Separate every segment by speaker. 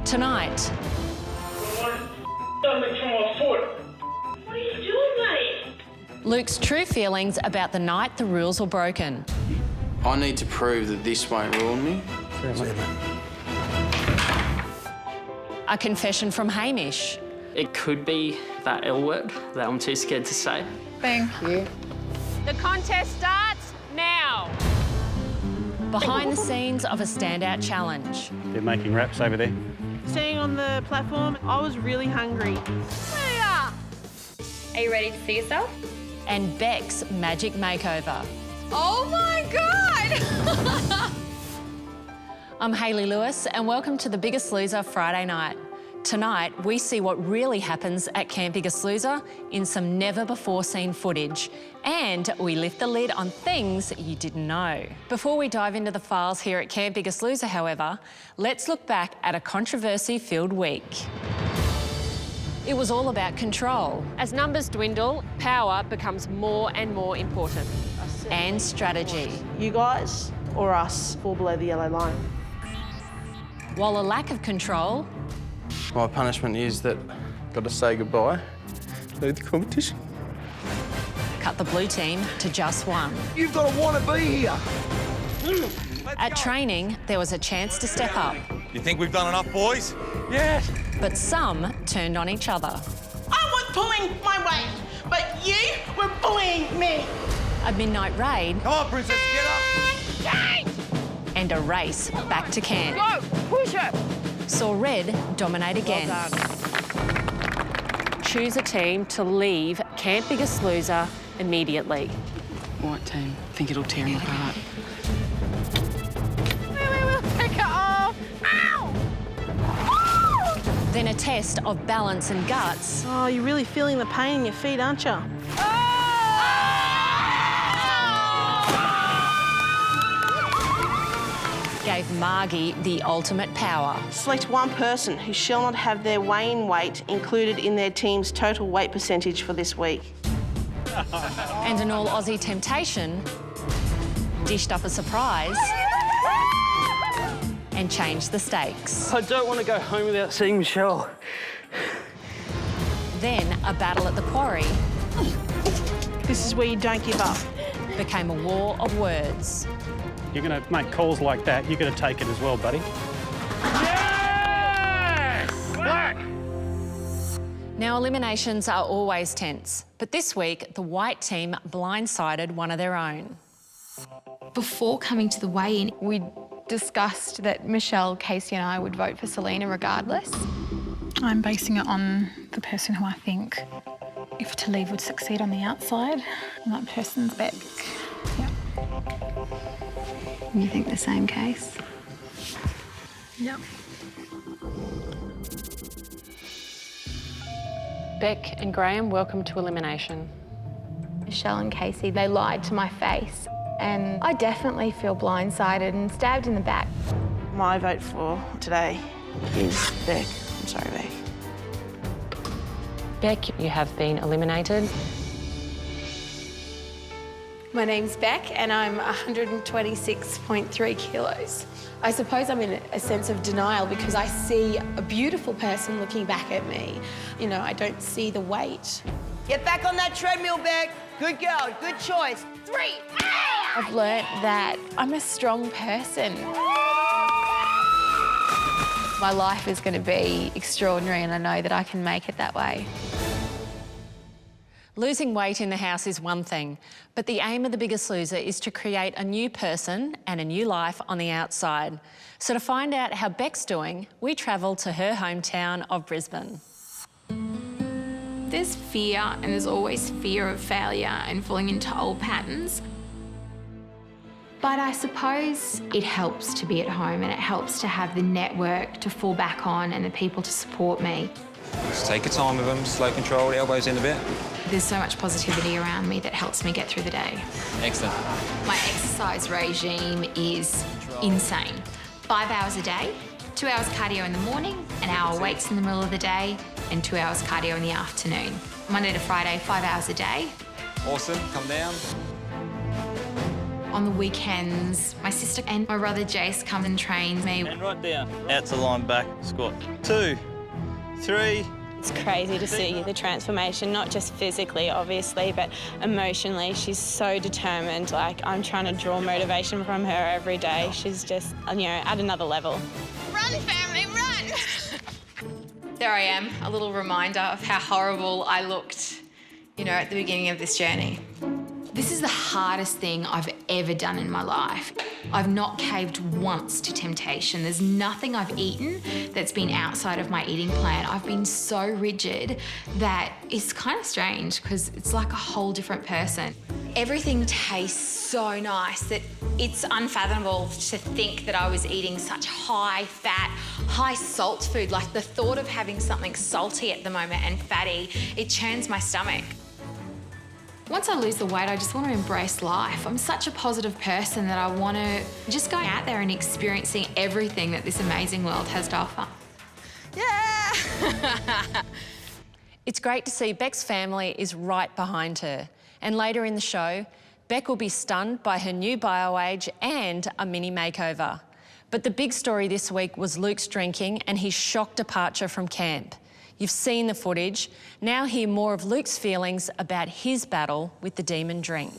Speaker 1: Tonight...
Speaker 2: Something from my foot. What are you doing, mate?
Speaker 1: Luke's true feelings about the night the rules were broken.
Speaker 3: I need to prove that this won't ruin me.
Speaker 1: A confession from Hamish.
Speaker 4: It could be that L word that I'm too scared to say.
Speaker 5: Thank you.
Speaker 6: The contest starts now.
Speaker 1: Behind the scenes of a standout challenge.
Speaker 7: They're making wraps over there.
Speaker 8: Staying on the platform, I was really hungry.
Speaker 6: Are you ready to see yourself?
Speaker 1: And Beck's Magic Makeover.
Speaker 5: Oh my God!
Speaker 1: I'm Hayley Lewis and welcome to The Biggest Loser Friday night. Tonight, we see what really happens at Camp Biggest Loser in some never-before-seen footage. And we lift the lid on things you didn't know. Before we dive into the files here at Camp Biggest Loser, however, let's look back at a controversy-filled week. It was all about control.
Speaker 6: As numbers dwindle, power becomes more and more important.
Speaker 1: And strategy.
Speaker 8: You guys or us fall below the yellow line.
Speaker 1: While a lack of control...
Speaker 3: My punishment is that I've got to say goodbye to the competition.
Speaker 1: cut the blue team to just one.
Speaker 9: You've got to want to be here.
Speaker 1: At training, there was a chance to step up.
Speaker 10: You think we've done enough, boys?
Speaker 9: Yes.
Speaker 1: But some turned on each other.
Speaker 11: I was pulling my weight, but you were bullying me.
Speaker 1: A midnight raid.
Speaker 10: Come on, Princess, get up.
Speaker 1: And a race back to camp.
Speaker 6: Go, push it.
Speaker 1: Saw red dominate again.
Speaker 6: Well done. Choose a team to leave Camp Biggest Loser immediately.
Speaker 12: White team. Think it'll tear him apart.
Speaker 6: Pick it off. Ow!
Speaker 1: Then a test of balance and guts.
Speaker 8: Oh, you're really feeling the pain in your feet, aren't you?
Speaker 1: Gave Margie the ultimate power.
Speaker 8: Select one person who shall not have their weigh-in weight included in their team's total weight percentage for this week.
Speaker 1: And an all-Aussie temptation dished up a surprise and changed the stakes.
Speaker 4: I don't want to go home without seeing Michelle.
Speaker 1: Then a battle at the quarry
Speaker 8: This is where you don't give up.
Speaker 1: became a war of words.
Speaker 7: You're going to make calls like that, you're going to take it as well, buddy.
Speaker 9: Yes! Black!
Speaker 1: Now, eliminations are always tense, but this week, the white team blindsided one of their own.
Speaker 13: Before coming to the weigh-in,
Speaker 5: We discussed that Michelle, Casey and I would vote for Selena regardless.
Speaker 14: I'm basing it on the person who I think, if to leave, would succeed on the outside, and that person's Beck. Yeah.
Speaker 13: you think the same case?
Speaker 14: Yep.
Speaker 6: Beck and Graham, welcome to Elimination.
Speaker 5: Michelle and Casey, they lied to my face, and I definitely feel blindsided and stabbed in the back.
Speaker 8: My vote for today is Beck. I'm sorry, Beck.
Speaker 6: Beck, you have been eliminated.
Speaker 15: My name's Beck and I'm 126.3 kilos. I suppose I'm in a sense of denial because I see a beautiful person looking back at me. You know, I don't see the weight.
Speaker 11: Get back on that treadmill, Beck. Good girl, good choice. 3.
Speaker 5: I've learnt that I'm a strong person. My life is going to be extraordinary and I know that I can make it that way.
Speaker 1: Losing weight in the house is one thing, but the aim of The Biggest Loser is to create a new person and a new life on the outside. So to find out how Beck's doing, we travelled to her hometown of Brisbane.
Speaker 13: There's fear, and there's always fear of failure and falling into old patterns. But I suppose it helps to be at home and it helps to have the network to fall back on and the people to support me.
Speaker 10: Just take your time with them, slow control, elbows in a bit.
Speaker 13: There's so much positivity around me that helps me get through the day.
Speaker 10: Excellent.
Speaker 13: My exercise regime is insane. 5 hours a day, 2 hours cardio in the morning, an hour weights in the middle of the day, and 2 hours cardio in the afternoon. Monday to Friday, 5 hours a day.
Speaker 10: Awesome, come down.
Speaker 13: On the weekends, my sister and my brother Jace come and train me.
Speaker 16: And right down, out to line back, squat. 2, 3.
Speaker 17: It's crazy to see the transformation, not just physically, obviously, but emotionally. She's so determined. Like, I'm trying to draw motivation from her every day. She's just, you know, at another level.
Speaker 13: Run, family, run! There I am, a little reminder of how horrible I looked, you know, at the beginning of this journey. This is the hardest thing I've ever done in my life. I've not caved once to temptation. There's nothing I've eaten that's been outside of my eating plan. I've been so rigid that it's kind of strange because it's like a whole different person. Everything tastes so nice that it's unfathomable to think that I was eating such high-fat, high-salt food. Like the thought of having something salty at the moment and fatty, it churns my stomach. Once I lose the weight, I just want to embrace life. I'm such a positive person that I want to just go out there and experiencing everything that this amazing world has to offer.
Speaker 1: Yeah! It's great to see Beck's family is right behind her. And later in the show, Beck will be stunned by her new bio-age and a mini makeover. But the big story this week was Luke's drinking and his shock departure from camp. You've seen the footage. Now hear more of Luke's feelings about his battle with the demon drink.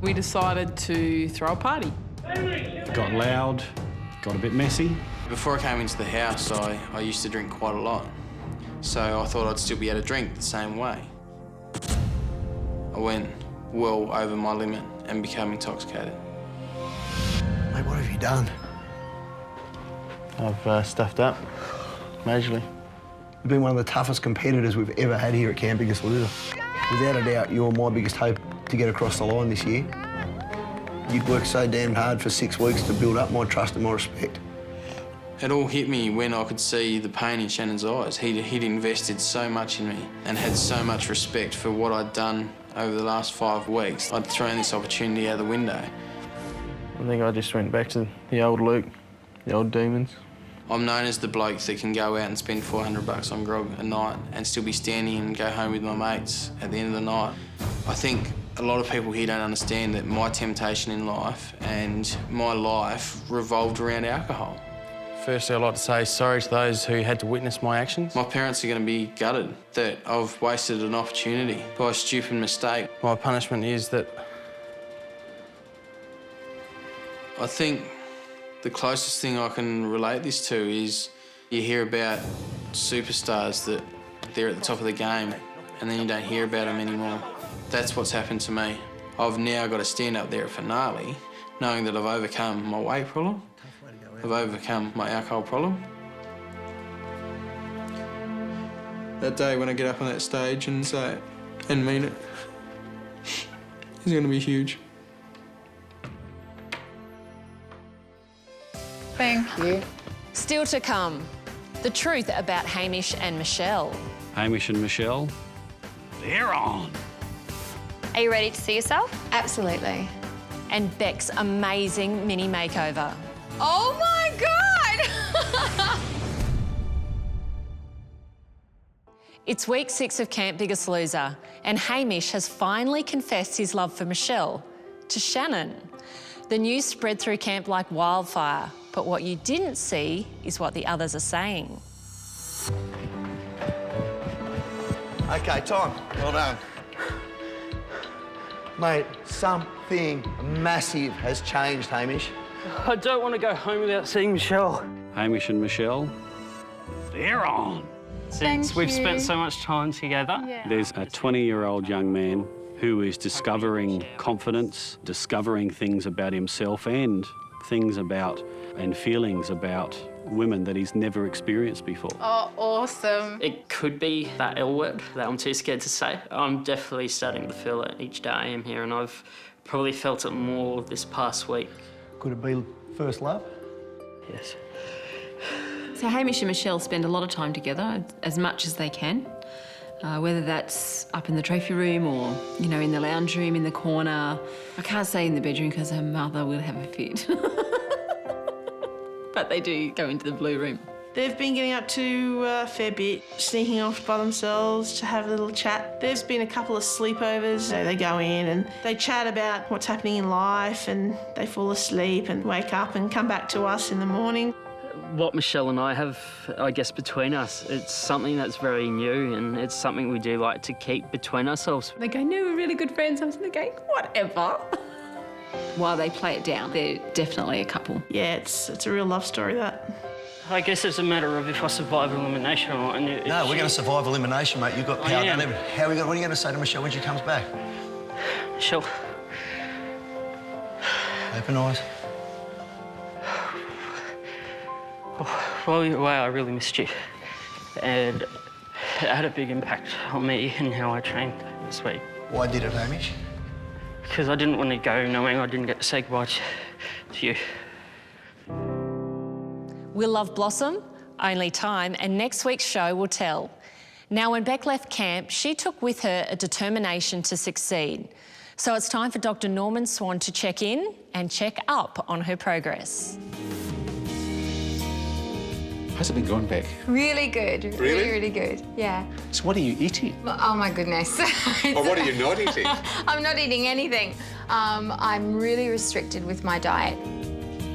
Speaker 12: We decided to throw a party.
Speaker 7: It got loud, got a bit messy.
Speaker 3: Before I came into the house, I used to drink quite a lot. So I thought I'd still be able to drink the same way. I went well over my limit and became intoxicated.
Speaker 9: Mate, what have you done?
Speaker 3: I've stuffed up. Majorly.
Speaker 9: You've been one of the toughest competitors we've ever had here at Camp BEK'S Loser. Without a doubt, you're my biggest hope to get across the line this year. You'd worked so damn hard for 6 weeks to build up my trust and my respect.
Speaker 3: It all hit me when I could see the pain in Shannon's eyes. He'd invested so much in me and had so much respect for what I'd done over the last 5 weeks. I'd thrown this opportunity out the window. I think I just went back to the old Luke, the old demons. I'm known as the bloke that can go out and spend $400 on grog a night and still be standing and go home with my mates at the end of the night. I think a lot of people here don't understand that my temptation in life and my life revolved around alcohol. Firstly, I'd like to say sorry to those who had to witness my actions. My parents are going to be gutted that I've wasted an opportunity by a stupid mistake. My punishment is that I think the closest thing I can relate this to is you hear about superstars that they're at the top of the game and then you don't hear about them anymore. That's what's happened to me. I've now got to stand up there at finale knowing that I've overcome my weight problem, I've overcome my alcohol problem. That day when I get up on that stage and say it and mean it, it's going to be huge.
Speaker 14: Thank you.
Speaker 1: Still to come, the truth about Hamish and Michelle.
Speaker 7: Hamish and Michelle, they're on.
Speaker 5: Are you ready to see yourself?
Speaker 13: Absolutely.
Speaker 1: And Beck's amazing mini makeover.
Speaker 13: Oh my God!
Speaker 1: It's week 6 of Camp BEK'S Loser, and Hamish has finally confessed his love for Michelle to Shannon. The news spread through camp like wildfire, but what you didn't see is what the others are saying.
Speaker 9: OK, time. Well done. Mate, something massive has changed, Hamish.
Speaker 16: I don't want to go home without seeing Michelle.
Speaker 7: Hamish and Michelle, they're on.
Speaker 12: Since we've spent so much time together.
Speaker 14: Yeah.
Speaker 7: There's a 20-year-old young man who is discovering confidence, discovering things about himself and things about and feelings about women that he's never experienced before.
Speaker 14: Oh, awesome.
Speaker 4: It could be that L word that I'm too scared to say. I'm definitely starting to feel it each day I am here, and I've probably felt it more this past week.
Speaker 9: Could it be first love?
Speaker 4: Yes.
Speaker 12: So Hamish and Michelle spend a lot of time together, as much as they can. Whether that's up in the trophy room or, you know, in the lounge room, in the corner. I can't say in the bedroom because her mother will have a fit. But they do go into the blue room.
Speaker 8: They've been getting up to a fair bit, sneaking off by themselves to have a little chat. There's been a couple of sleepovers. So they go in and they chat about what's happening in life, and they fall asleep and wake up and come back to us in the morning.
Speaker 4: What Michelle and I have, I guess, between us, it's something that's very new, and it's something we do like to keep between ourselves.
Speaker 12: They go, no, we're really good friends. I'm sitting there going, whatever. While they play it down, they're definitely a couple.
Speaker 8: Yeah, it's a real love story, that.
Speaker 4: I guess it's a matter of if I survive elimination or not. And
Speaker 9: No, we're going to survive elimination, mate. You've got power down there. What are you going to say to Michelle when she comes back?
Speaker 4: Michelle.
Speaker 9: Open eyes.
Speaker 4: Well, I really missed you. And it had a big impact on me and how I trained this week.
Speaker 9: Why did it, Hamish?
Speaker 4: Because I didn't want to go knowing I didn't get to say goodbye to you.
Speaker 1: Will love blossom? Only time, and next week's show will tell. Now, when Beck left camp, she took with her a determination to succeed. So it's time for Dr Norman Swan to check in and check up on her progress.
Speaker 18: How's it been going, Beck?
Speaker 5: Really good.
Speaker 18: Really?
Speaker 5: Really good. Yeah.
Speaker 18: So what are you eating?
Speaker 5: Oh my goodness.
Speaker 18: Or what are you not eating?
Speaker 5: I'm not eating anything. I'm really restricted with my diet.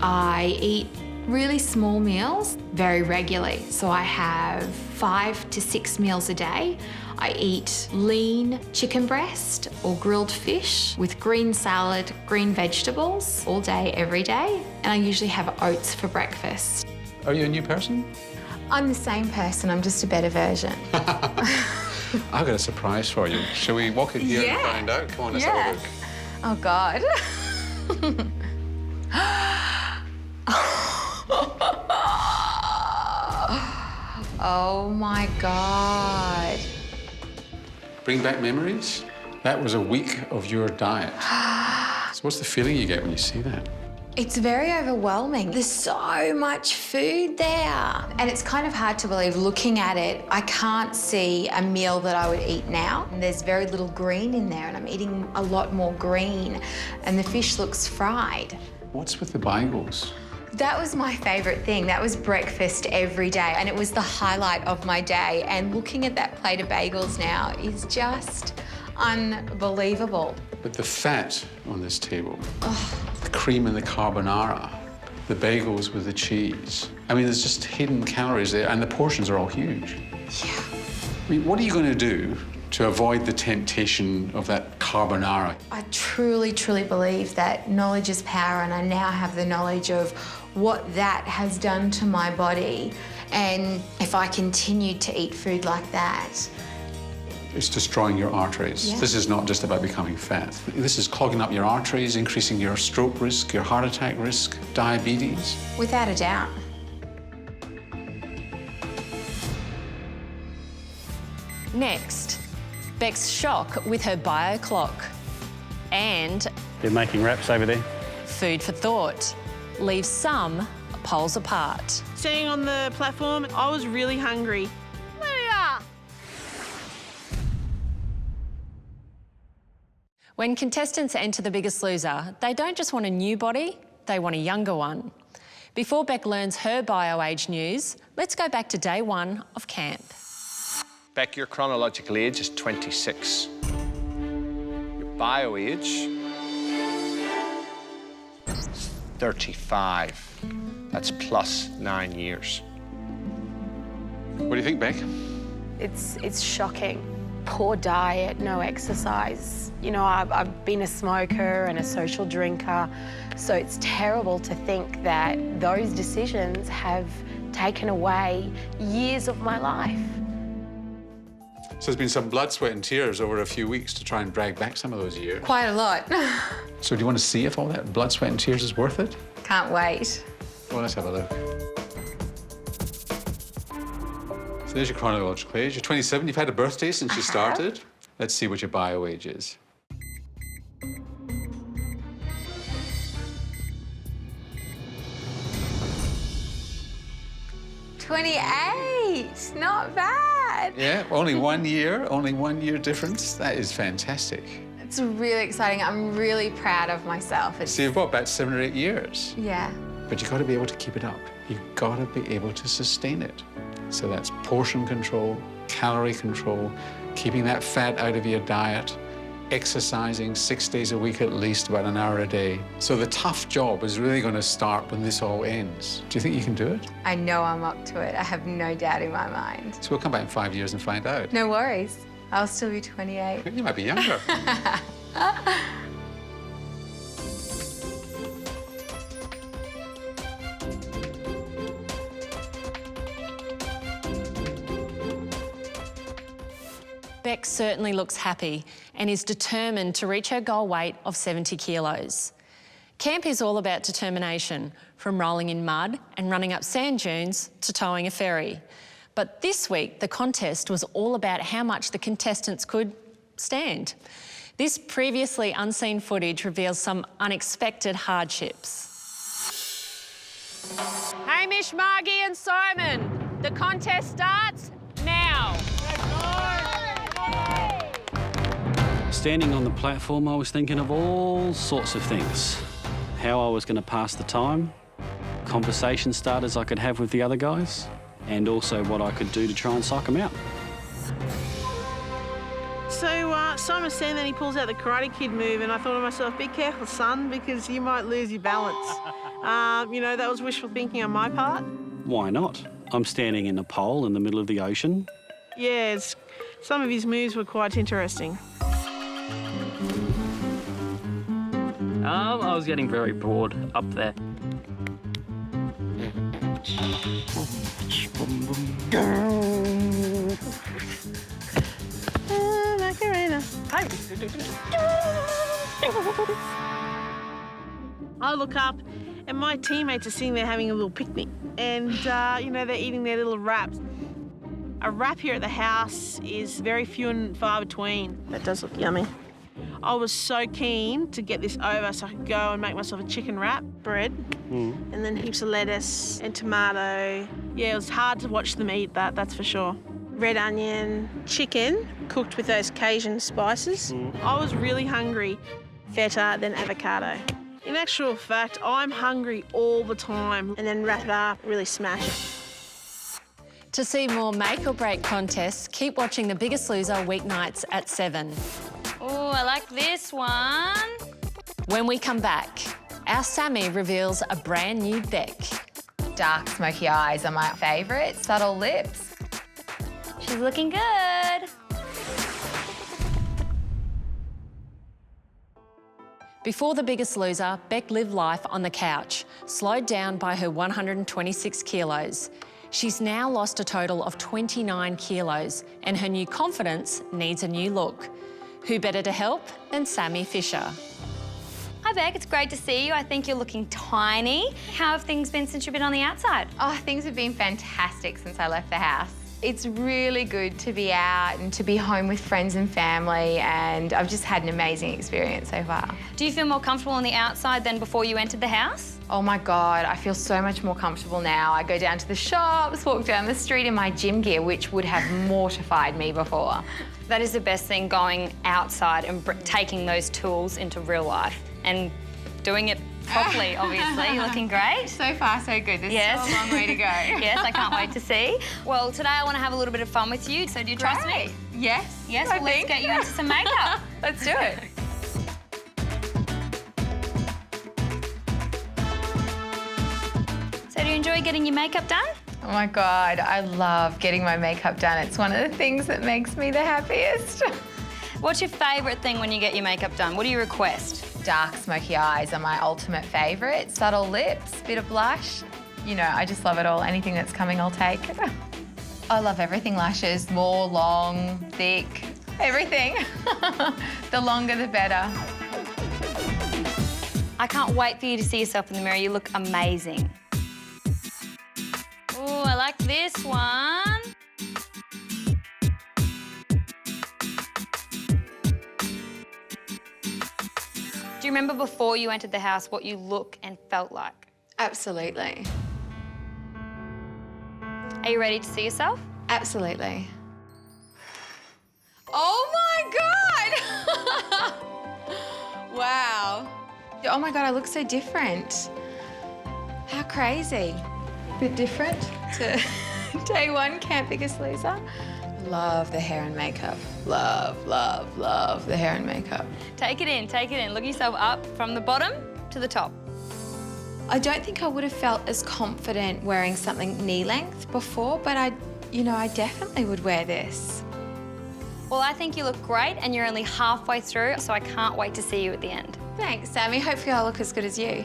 Speaker 5: I eat really small meals very regularly. So I have 5 to 6 meals a day. I eat lean chicken breast or grilled fish with green salad, green vegetables all day, every day. And I usually have oats for breakfast.
Speaker 18: Are you a new person?
Speaker 5: I'm the same person, I'm just a better version.
Speaker 18: I've got a surprise for you. Shall we walk in here and find out? Come on, let's have a look.
Speaker 5: Oh, God. Oh, my God.
Speaker 18: Bring back memories? That was a week of your diet. So what's the feeling you get when you see that?
Speaker 5: It's very overwhelming. There's so much food there. And it's kind of hard to believe looking at it. I can't see a meal that I would eat now. And there's very little green in there, and I'm eating a lot more green. And the fish looks fried.
Speaker 18: What's with the bagels?
Speaker 5: That was my favourite thing. That was breakfast every day, and it was the highlight of my day. And looking at that plate of bagels now is just unbelievable.
Speaker 18: But the fat on this table, the cream and the carbonara, the bagels with the cheese. I mean, there's just hidden calories there, and the portions are all huge.
Speaker 5: Yeah.
Speaker 18: I mean, what are you going to do to avoid the temptation of that carbonara?
Speaker 5: I truly, truly believe that knowledge is power, and I now have the knowledge of what that has done to my body. And if I continued to eat food like that,
Speaker 18: it's destroying your arteries.
Speaker 5: Yeah.
Speaker 18: This is not just about becoming fat. This is clogging up your arteries, increasing your stroke risk, your heart attack risk, diabetes.
Speaker 5: without a doubt.
Speaker 1: Next, Beck's shock with her bio clock. And
Speaker 7: They're making wraps over there.
Speaker 1: food for thought leaves some poles apart.
Speaker 8: Standing on the platform, I was really hungry.
Speaker 1: When contestants enter The Biggest Loser, they don't just want a new body, they want a younger one. Before Beck learns her bio-age news, let's go back to day one of camp.
Speaker 19: Beck, your chronological age is 26. Your bio age is 35. That's plus 9 years.
Speaker 18: What do you think, Beck?
Speaker 15: It's shocking. Poor diet, no exercise. You know, I've been a smoker and a social drinker, so it's terrible to think that those decisions have taken away years of my life.
Speaker 18: So there's been some blood, sweat and tears over a few weeks to try and drag back some of those years.
Speaker 5: Quite a lot.
Speaker 18: So do you want to see if all that blood, sweat and tears is worth it?
Speaker 5: Can't wait.
Speaker 18: Well, let's have a look. So there's your chronological age. You're 27. You've had a birthday since you started. Let's see what your bio age is.
Speaker 5: 28, not bad.
Speaker 18: Yeah, only 1 year, only 1 year difference. That is fantastic.
Speaker 5: It's really exciting. I'm really proud of myself.
Speaker 18: So you've got about 7 or 8 years.
Speaker 5: Yeah.
Speaker 18: but you've got to be able to keep it up. You've got to be able to sustain it. So that's portion control, calorie control, keeping that fat out of your diet, exercising 6 days a week at least, about an hour a day. So the tough job is really going to start when this all ends. Do you think you can do it?
Speaker 5: I know I'm up to it. I have no doubt in my mind.
Speaker 18: So we'll come back in 5 years and find out.
Speaker 5: No worries. I'll still be 28.
Speaker 18: You might be younger.
Speaker 1: Beck certainly looks happy and is determined to reach her goal weight of 70 kilos. Camp is all about determination, from rolling in mud and running up sand dunes to towing a ferry. But this week, the contest was all about how much the contestants could stand. This previously unseen footage reveals some unexpected hardships.
Speaker 6: Hamish, Margie and Simon, the contest starts now.
Speaker 7: Standing on the platform, I was thinking of all sorts of things. How I was going to pass the time, conversation starters I could have with the other guys, and also what I could do to try and psych them out.
Speaker 8: So Simon's saying that he pulls out the Karate Kid move, and I thought to myself, be careful, son, because you might lose your balance. You know, that was wishful thinking on my part.
Speaker 7: Why not? I'm standing in a pole in the middle of the ocean.
Speaker 8: Yeah, some of his moves were quite interesting.
Speaker 4: I was getting very bored up there.
Speaker 8: Macarena. I look up and my teammates are sitting there having a little picnic and, you know, they're eating their little wraps. A wrap here at the house is very few and far between. That does look yummy. I was so keen to get this over so I could go and make myself a chicken wrap, bread, and then heaps of lettuce and tomato. Yeah, it was hard to watch them eat that, that's for sure. Red onion, chicken, cooked with those Cajun spices. I was really hungry. Feta, then avocado. In actual fact, I'm hungry all the time, and then wrap it up, really smash it.
Speaker 1: To see more make or break contests, keep watching The Biggest Loser weeknights at 7.
Speaker 17: Oh, I like this one.
Speaker 1: When we come back, our Sammy reveals a brand new Beck.
Speaker 5: Dark smoky eyes are my favourite, subtle lips.
Speaker 17: She's looking good.
Speaker 1: Before The Biggest Loser, Beck lived life on the couch, slowed down by her 126 kilos. She's now lost a total of 29 kilos and her new confidence needs a new look. Who better to help than Sammy Fisher?
Speaker 17: Hi Beck, it's great to see you. I think you're looking tiny. How have things been since you've been on the outside?
Speaker 5: Oh, things have been fantastic since I left the house. It's really good to be out and to be home with friends and family, and I've just had an amazing experience so far.
Speaker 17: Do you feel more comfortable on the outside than before you entered the house?
Speaker 5: Oh my God, I feel so much more comfortable now. I go down to the shops, walk down the street in my gym gear, which would have mortified me before.
Speaker 17: That is the best thing, going outside and taking those tools into real life and doing it properly, obviously. You're looking great.
Speaker 5: So far, so good. There's still a long way to go.
Speaker 17: Yes, I can't wait to see. Well, today I want to have a little bit of fun with you, so do you trust me?
Speaker 5: Yes.
Speaker 17: Yes, well, let's get you into some makeup.
Speaker 5: Let's do it.
Speaker 17: So do you enjoy getting your makeup done?
Speaker 5: Oh my God, I love getting my makeup done. It's one of the things that makes me the happiest.
Speaker 17: What's your favourite thing when you get your makeup done? What do you request?
Speaker 5: Dark smoky eyes are my ultimate favourite. Subtle lips, bit of blush. You know, I just love it all. Anything that's coming, I'll take. I love everything lashes. Small, long, thick, everything. The longer, the better.
Speaker 17: I can't wait for you to see yourself in the mirror. You look amazing. Oh, I like this one. Do you remember before you entered the house what you look and felt like?
Speaker 5: Absolutely.
Speaker 17: Are you ready to see yourself?
Speaker 5: Absolutely. Oh my God! Wow. Oh my God, I look so different. How crazy. Bit different to day one, Camp Biggest Loser. Love the hair and makeup. Love, love, love the hair and makeup.
Speaker 20: Take it in, take it in. Look yourself up from the bottom to the top.
Speaker 5: I don't think I would have felt as confident wearing something knee length before, but I definitely would wear this.
Speaker 20: Well, I think you look great and you're only halfway through, so I can't wait to see you at the end.
Speaker 5: Thanks, Sammy. Hopefully I'll look as good as you.